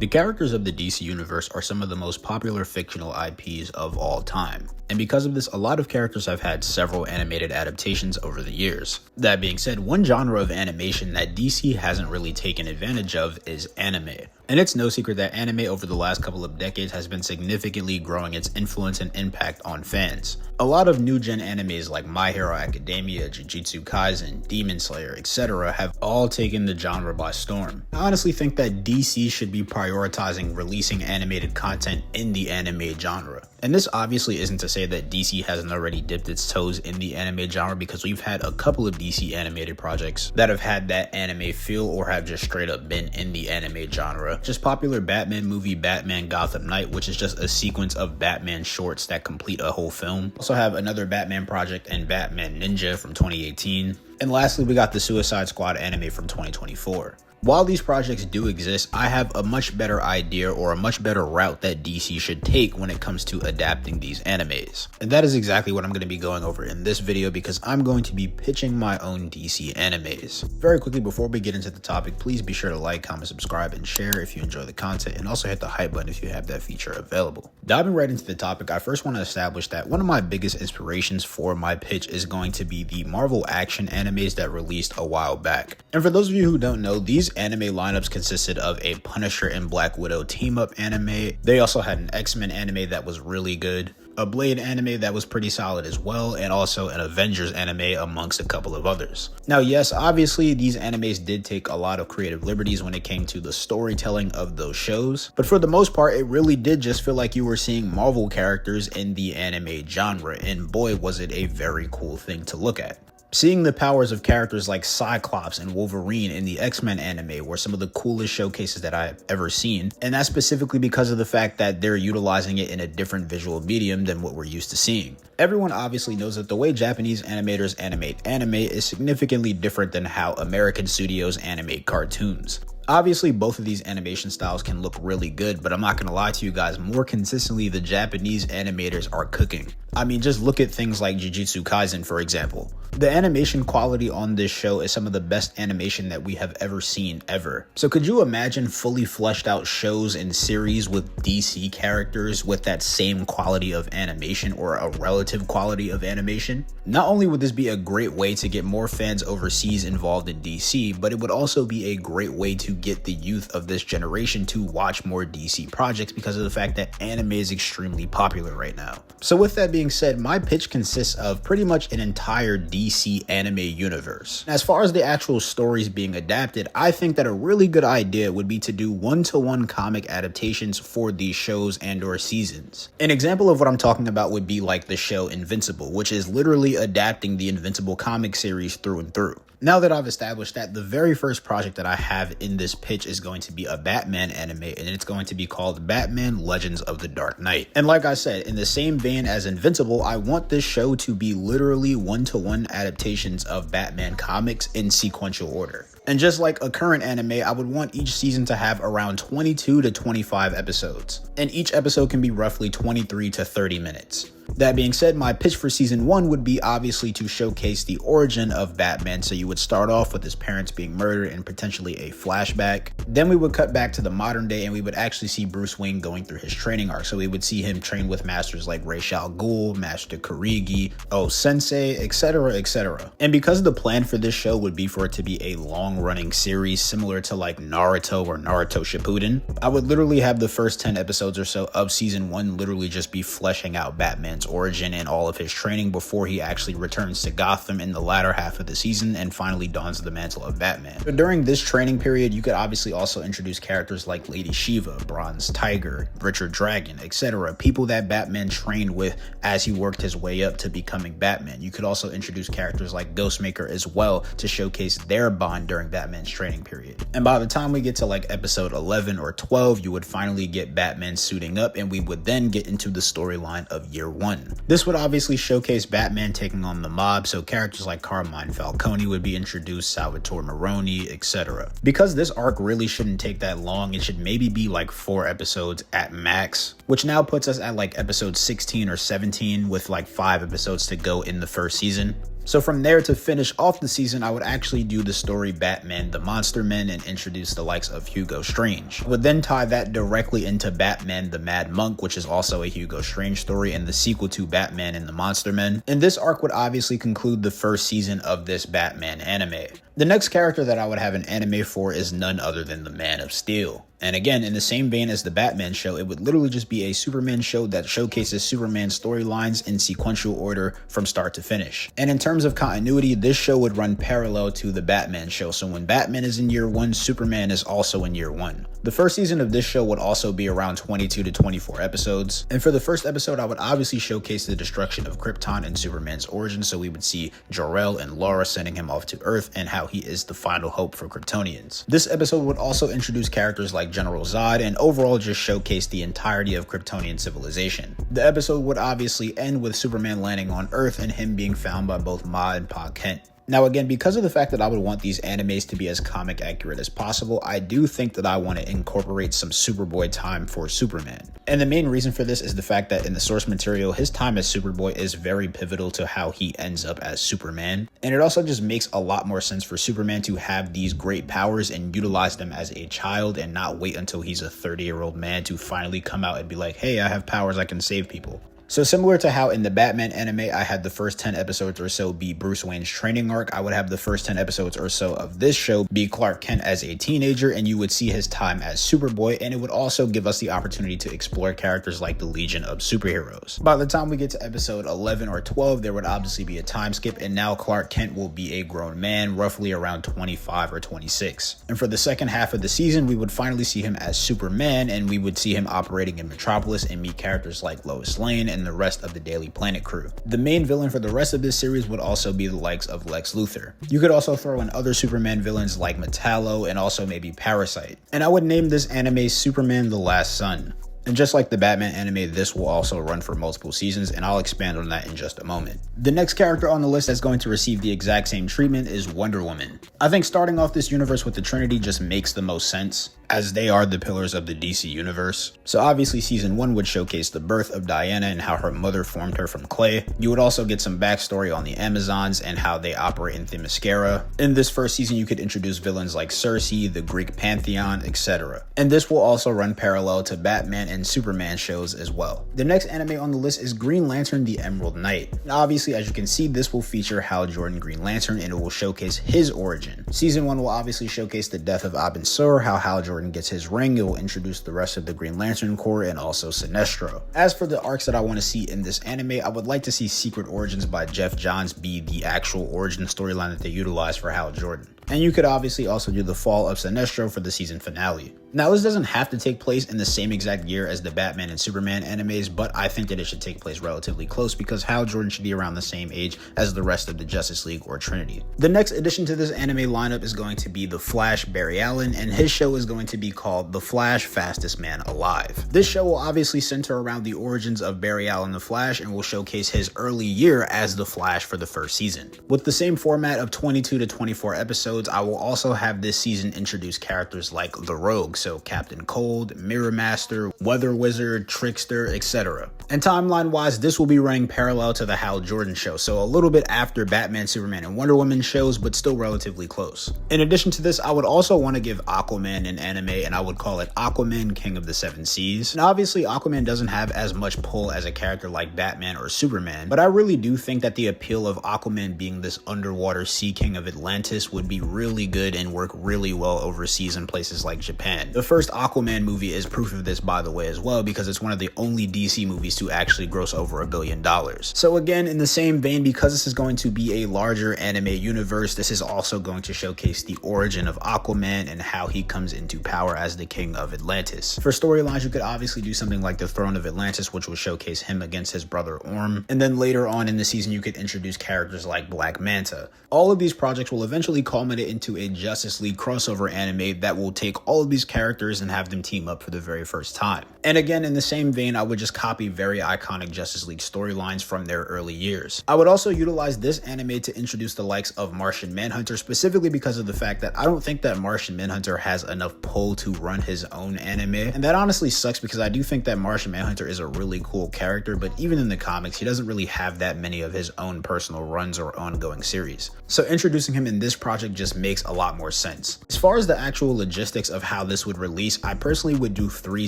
The characters of the DC universe are some of the most popular fictional IPs of all time, and because of this, a lot of characters have had several animated adaptations over the years. That being said, one genre of animation that DC hasn't really taken advantage of is anime. And it's no secret that anime over the last couple of decades has been significantly growing its influence and impact on fans. A lot of new-gen animes like My Hero Academia, Jujutsu Kaisen, Demon Slayer, etc. have all taken the genre by storm. I honestly think that DC should be prioritizing releasing animated content in the anime genre. And this obviously isn't to say that DC hasn't already dipped its toes in the anime genre, because we've had a couple of DC animated projects that have had that anime feel or have just straight up been in the anime genre. Just popular Batman movie Batman Gotham Knight, which is just a sequence of Batman shorts that complete a whole film. Also have another Batman project and Batman Ninja from 2018. And lastly, we got the Suicide Squad anime from 2024. While these projects do exist, I have a much better idea or a much better route that DC should take when it comes to adapting these animes. And that is exactly what I'm going to be going over in this video, because I'm going to be pitching my own DC animes. Very quickly, before we get into the topic, please be sure to like, comment, subscribe, and share if you enjoy the content, and also hit the hype button if you have that feature available. Diving right into the topic, I first want to establish that one of my biggest inspirations for my pitch is going to be the Marvel action animes that released a while back. And for those of you who don't know, these anime lineups consisted of a Punisher and Black Widow team-up anime. They also had an X-Men anime that was really good, a Blade anime that was pretty solid as well, and also an Avengers anime amongst a couple of others. Now, yes, obviously these animes did take a lot of creative liberties when it came to the storytelling of those shows, but for the most part, it really did just feel like you were seeing Marvel characters in the anime genre, and boy, was it a very cool thing to look at. Seeing the powers of characters like Cyclops and Wolverine in the X-Men anime were some of the coolest showcases that I've ever seen, and that's specifically because of the fact that they're utilizing it in a different visual medium than what we're used to seeing. Everyone obviously knows that the way Japanese animators animate anime is significantly different than how American studios animate cartoons. Obviously, both of these animation styles can look really good, but I'm not gonna lie to you guys, more consistently, the Japanese animators are cooking. I mean, just look at things like Jujutsu Kaisen, for example. The animation quality on this show is some of the best animation that we have ever seen ever. So could you imagine fully fleshed out shows and series with DC characters with that same quality of animation, or a relative quality of animation? Not only would this be a great way to get more fans overseas involved in DC, but it would also be a great way to get the youth of this generation to watch more DC projects, because of the fact that anime is extremely popular right now. So with that being said, my pitch consists of pretty much an entire DC anime universe. As far as the actual stories being adapted, I think that a really good idea would be to do one-to-one comic adaptations for these shows and or seasons. An example of what I'm talking about would be like the show Invincible, which is literally adapting the Invincible comic series through and through. Now that I've established that, the very first project that I have in this pitch is going to be a Batman anime, and it's going to be called Batman Legends of the Dark Knight. And like I said, in the same vein as Invincible, I want this show to be literally one-to-one adaptations of Batman comics in sequential order. And just like a current anime, I would want each season to have around 22 to 25 episodes, and each episode can be roughly 23 to 30 minutes. That being said, my pitch for season 1 would be obviously to showcase the origin of Batman. So you would start off with his parents being murdered and potentially a flashback. Then we would cut back to the modern day, and we would actually see Bruce Wayne going through his training arc. So we would see him train with masters like Ra's al Ghul, Master Kurigi, Sensei, etc, etc. And because the plan for this show would be for it to be a long-running series similar to like Naruto or Naruto Shippuden, I would literally have the first 10 episodes or so of season 1 literally just be fleshing out Batman's origin and all of his training before he actually returns to Gotham in the latter half of the season and finally dons the mantle of Batman. But during this training period, you could obviously also introduce characters like Lady Shiva, Bronze Tiger, Richard Dragon, etc. People that Batman trained with as he worked his way up to becoming Batman. You could also introduce characters like Ghostmaker as well to showcase their bond during Batman's training period. And by the time we get to like episode 11 or 12, you would finally get Batman suiting up, and we would then get into the storyline of year 1. This would obviously showcase Batman taking on the mob, so characters like Carmine Falcone would be introduced, Salvatore Maroni, etc. Because this arc really shouldn't take that long, it should maybe be like 4 episodes at max, which now puts us at like episode 16 or 17 with like 5 episodes to go in the first season. So from there, to finish off the season, I would actually do the story Batman the Monster Men and introduce the likes of Hugo Strange. I would then tie that directly into Batman the Mad Monk, which is also a Hugo Strange story and the sequel to Batman and the Monster Men. And this arc would obviously conclude the first season of this Batman anime. The next character that I would have an anime for is none other than the Man of Steel. And again, in the same vein as the Batman show, it would literally just be a Superman show that showcases Superman's storylines in sequential order from start to finish. And in terms of continuity, this show would run parallel to the Batman show. So when Batman is in year 1, Superman is also in year 1. The first season of this show would also be around 22 to 24 episodes. And for the first episode, I would obviously showcase the destruction of Krypton and Superman's origin. So we would see Jor-El and Lara sending him off to Earth and how he is the final hope for Kryptonians. This episode would also introduce characters like General Zod and overall just showcase the entirety of Kryptonian civilization. The episode would obviously end with Superman landing on Earth and him being found by both Ma and Pa Kent. Now again, because of the fact that I would want these animes to be as comic accurate as possible, I do think that I want to incorporate some Superboy time for Superman. And the main reason for this is the fact that in the source material, his time as Superboy is very pivotal to how he ends up as Superman. And it also just makes a lot more sense for Superman to have these great powers and utilize them as a child and not wait until he's a 30-year-old man to finally come out and be like, hey, I have powers, I can save people. So similar to how in the Batman anime, I had the first 10 episodes or so be Bruce Wayne's training arc, I would have the first 10 episodes or so of this show be Clark Kent as a teenager, and you would see his time as Superboy, and it would also give us the opportunity to explore characters like the Legion of Superheroes. By the time we get to episode 11 or 12, there would obviously be a time skip, and now Clark Kent will be a grown man, roughly around 25 or 26. And for the second half of the season, we would finally see him as Superman, and we would see him operating in Metropolis and meet characters like Lois Lane and the rest of the Daily Planet crew. The main villain for the rest of this series would also be the likes of Lex Luthor. You could also throw in other Superman villains like Metallo and also maybe Parasite. And I would name this anime Superman the Last Son. And just like the Batman anime, this will also run for multiple seasons, and I'll expand on that in just a moment. The next character on the list that's going to receive the exact same treatment is Wonder Woman. I think starting off this universe with the Trinity just makes the most sense, as they are the pillars of the DC universe. So obviously season 1 would showcase the birth of Diana and how her mother formed her from clay. You would also get some backstory on the Amazons and how they operate in Themyscira. In this first season, you could introduce villains like Circe, the Greek pantheon, etc. And this will also run parallel to Batman and Superman shows as well. The next anime on the list is Green Lantern the Emerald Knight. And obviously, as you can see, this will feature Hal Jordan Green Lantern, and it will showcase his origin. Season 1 will obviously showcase the death of Abin Sur, how Hal Jordan gets his ring. It will introduce the rest of the Green Lantern Corps and also Sinestro. As for the arcs that I want to see in this anime, I would like to see Secret Origins by Jeff Johns be the actual origin storyline that they utilize for Hal Jordan. And you could obviously also do the fall of Sinestro for the season finale. Now, this doesn't have to take place in the same exact year as the Batman and Superman animes, but I think that it should take place relatively close because Hal Jordan should be around the same age as the rest of the Justice League or Trinity. The next addition to this anime lineup is going to be The Flash Barry Allen, and his show is going to be called The Flash Fastest Man Alive. This show will obviously center around the origins of Barry Allen the Flash and will showcase his early year as the Flash for the first season. With the same format of 22 to 24 episodes, I will also have this season introduce characters like the Rogue, so Captain Cold, Mirror Master, Weather Wizard, Trickster, etc. And timeline-wise, this will be running parallel to the Hal Jordan show, so a little bit after Batman, Superman, and Wonder Woman shows, but still relatively close. In addition to this, I would also want to give Aquaman an anime, and I would call it Aquaman King of the Seven Seas. And obviously, Aquaman doesn't have as much pull as a character like Batman or Superman, but I really do think that the appeal of Aquaman being this underwater sea king of Atlantis would be really good and work really well overseas in places like Japan. The first Aquaman movie is proof of this, by the way, as well, because it's one of the only DC movies to actually gross over $1 billion. So again, in the same vein, because this is going to be a larger anime universe, this is also going to showcase the origin of Aquaman and how he comes into power as the king of Atlantis. For storylines, you could obviously do something like the Throne of Atlantis, which will showcase him against his brother Orm. And then later on in the season, you could introduce characters like Black Manta. All of these projects will eventually culminate culminate into a Justice League crossover anime that will take all of these characters and have them team up for the very first time. And again, in the same vein, I would just copy very iconic Justice League storylines from their early years. I would also utilize this anime to introduce the likes of Martian Manhunter, specifically because of the fact that I don't think that Martian Manhunter has enough pull to run his own anime. And that honestly sucks because I do think that Martian Manhunter is a really cool character, but even in the comics, he doesn't really have that many of his own personal runs or ongoing series. So introducing him in this project just makes a lot more sense. As far as the actual logistics of how this would release, I personally would do 3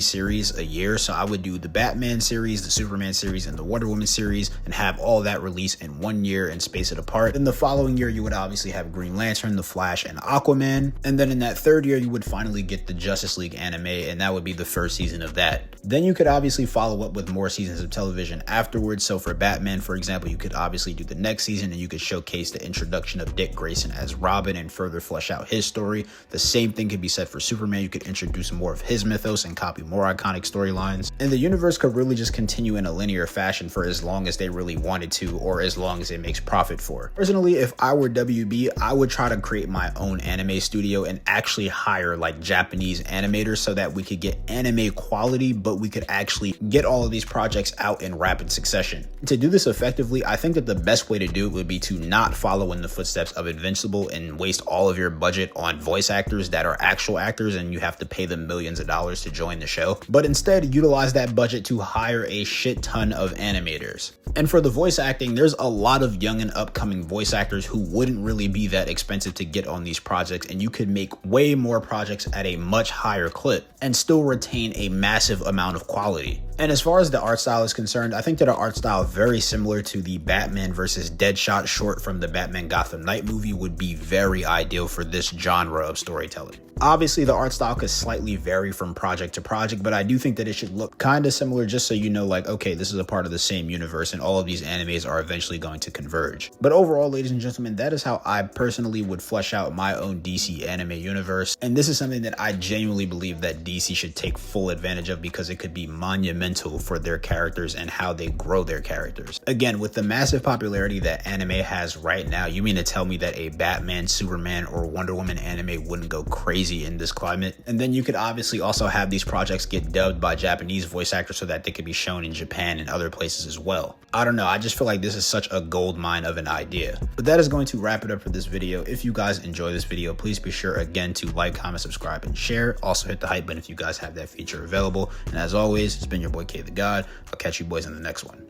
series a year. So I would do the Batman series, the Superman series, and the Wonder Woman series, and have all that release in 1 year and space it apart. Then the following year, you would obviously have Green Lantern, the Flash, and Aquaman. And then in that 3rd year, you would finally get the Justice League anime, and that would be the 1st season of that. Then you could obviously follow up with more seasons of television afterwards. So for Batman, for example, you could obviously do the next season and you could showcase the introduction of Dick Grayson as Robin and further flesh out his story. The same thing could be said for Superman. You could introduce more of his mythos and copy more iconic storylines. And the universe could really just continue in a linear fashion for as long as they really wanted to, or as long as it makes profit for. Personally, if I were WB, I would try to create my own anime studio and actually hire like Japanese animators so that we could get anime quality, but we could actually get all of these projects out in rapid succession. To do this effectively, I think that the best way to do it would be to not follow in the footsteps of Invincible and waste all of your budget on voice actors that are actual actors and you have to pay them millions of dollars to join the show, but instead utilize that budget to hire a shit ton of animators. And for the voice acting, there's a lot of young and upcoming voice actors who wouldn't really be that expensive to get on these projects, and you could make way more projects at a much higher clip and still retain a massive amount of quality. And as far as the art style is concerned, I think that an art style very similar to the Batman versus Deadshot short from the Batman Gotham Knight movie would be very ideal for this genre of storytelling. Obviously, the art style could slightly vary from project to project, but I do think that it should look kind of similar just so you know, like, okay, this is a part of the same universe and all of these animes are eventually going to converge. But overall, ladies and gentlemen, that is how I personally would flesh out my own DC anime universe. And this is something that I genuinely believe that DC should take full advantage of because it could be monumental for their characters and how they grow their characters. Again, with the massive popularity that anime has right now, you mean to tell me that a Batman, Superman, or Wonder Woman anime wouldn't go crazy in this climate? And then you could obviously also have these projects get dubbed by Japanese voice actors so that they could be shown in Japan and other places as well. I don't know, I just feel like this is such a gold mine of an idea. But that is going to wrap it up for this video. If you guys enjoy this video, please be sure again to like, comment, subscribe, and share. Also hit the hype button if you guys have that feature available. And as always, it's been your boy K the God. I'll catch you boys in the next one.